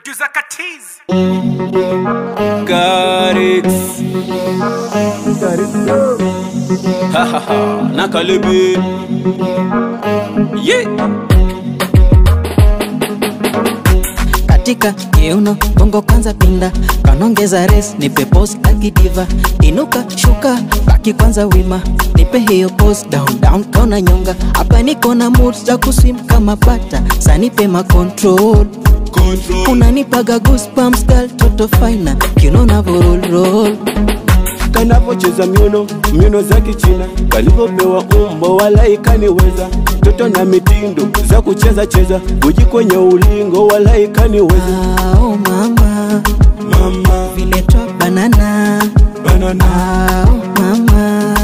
Producer Katiz. Garix. Ha ha ha. Nakalibi. Yeah. Katika kiuno bongo kwanza pinda, kanongeza res nipe pose like diva. Inuka shuka baki kwanza wima, nipe hiyo pose down down kauna nyonga. Hapa niko na mood za kuswim kama bata, sanipe ma control. Unanipaga goosebumps girl toto fina, kiuno na roll roll. Kanavocheza miuno za kichina, kalivyopewa umbo wala ikaniweza. Toto na mitindo za kucheza cheza, uji kwenye ulingo wala ikaniweza. Oh mama, mama vile top banana. Oh mama,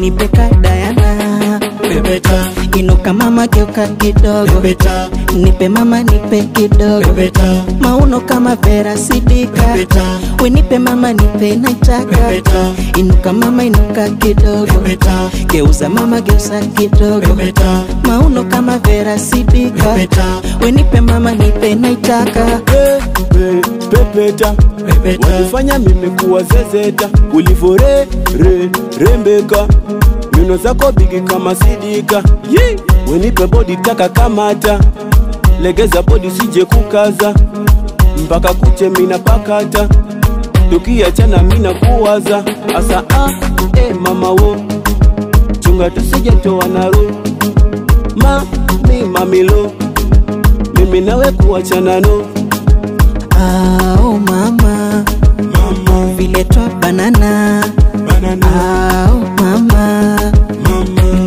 nipeka Diana. Bebeta, inuka mama geuka kidogo. bebeta, nipe mama nipe kidogo. bebeta, mauno kama Vera Sidika. bebeta, we nipe mama nipe naitaka. bebeta, inuka mama inuka kidogo. bebeta, geuza mama geuza kidogo. bebeta, mauno kama Vera Sidika. bebeta, we nipe mama nipe naitaka. pepeta, bebeta, walifanya mimi kuwa zezeta. Ulivore rembeka, miuno zako bigi kama Sidika. Yeah. Wenipe body taka kamata, legeza body sije kukaza, mpaka kuche mina pakata, tukiachana mina kuwaza. Asa mama wo, chunga tusije toa na roho. Mamilo, mimi nawe kuachana no. Oh mama, vile top banana. Oh mama,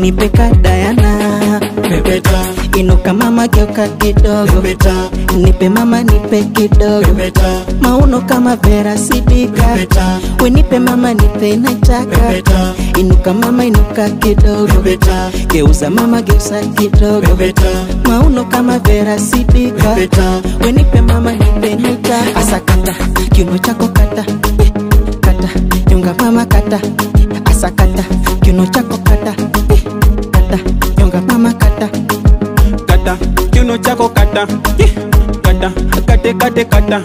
nipeka Diana. Bebeta, inuka mama geuka kidogo. bebeta, nipe mama nipe kidogo. bebeta, mauno kama Vera Sidika. bebeta, we nipe mama nipe naitaka. bebeta, inuka mama inuka kidogo. bebeta, geuza mama geuza kidogo. bebeta, mauno kama Vera Sidika. bebeta, we nipe mama nipe naitaka. Asa kata kiuno chako kata, kata nyonga mama kata. Asa kata kiuno chako kata, kata nyonga mama kata. kata kiuno chako kata, kata kate kata,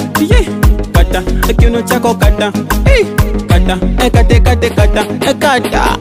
kata kiuno chako kata, kata kate kata, kata.